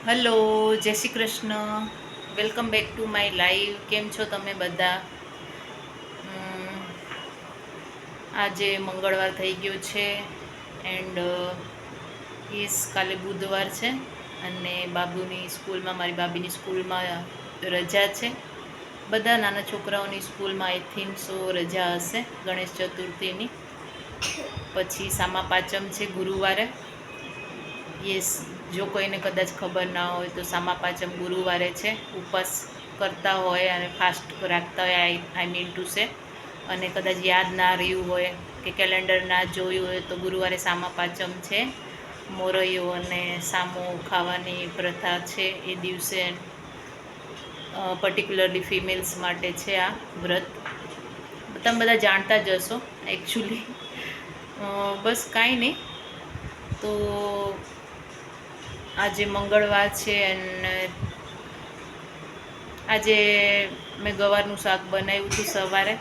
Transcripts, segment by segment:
Hello, જય Shri Krishna. Welcome back to my live. કેમ છો તમે બધા? આજે મંગળવાર થઈ ગયો છે એન્ડ કાલે બુધવાર છે અને બાબુની સ્કૂલમાં, મારી બાબીની સ્કૂલમાં રજા છે. બધા નાના છોકરાઓની સ્કૂલમાં આઈ થિંક સો રજા હશે ગણેશ ચતુર્થીની. પછી સામા પાંચમ છે ગુરુવારે. યસ, જો કોઈને કદાચ ખબર ના હોય તો સામા પાંચમ ગુરુવારે છે. ઉપવાસ કરતા હોય અને ફાસ્ટ રાખતા હોય, આઈ મીન ટુ સે, અને કદાચ યાદ ના રહ્યું હોય કે કેલેન્ડર ના જોયું હોય તો ગુરુવારે સામા પાંચમ છે. મોરૈયો અને સામો ખાવાની પ્રથા છે એ દિવસે. પર્ટિક્યુલરલી ફિમેલ્સ માટે છે આ વ્રત. તમે બધા જાણતા જ હશો એકચ્યુઅલી. બસ કાંઈ નહીં. તો આજે મંગળવાર છે અને આજે મેં ગવારનું શાક બનાવ્યું હતું સવારે.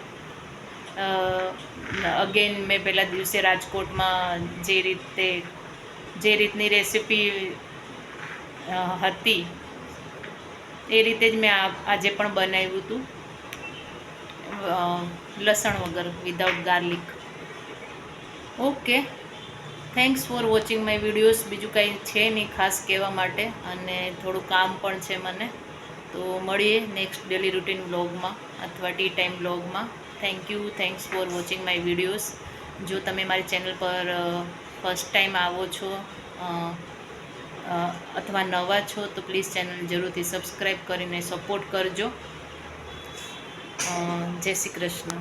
અગેન મેં પહેલાં દિવસે રાજકોટમાં જે રીતની રેસિપી હતી એ રીતે જ મેં આજે પણ બનાવ્યું હતું, લસણ વગર, without garlic. Okay, thanks for watching my videos. બીજું કંઈ છે નહીં ખાસ કહેવા માટે, અને થોડું કામ પણ છે મને. તો મળીએ નેક્સ્ટ ડેલી રૂટીન વ્લોગમાં અથવા ટી ટાઈમ વ્લોગમાં. Thanks for watching my videos. જો તમે મારી ચેનલ પર ફર્સ્ટ ટાઈમ આવો છો અથવા નવા છો તો પ્લીઝ ચેનલ જરૂરથી સબસ્ક્રાઈબ કરીને સપોર્ટ કરજો. જય શ્રી કૃષ્ણ.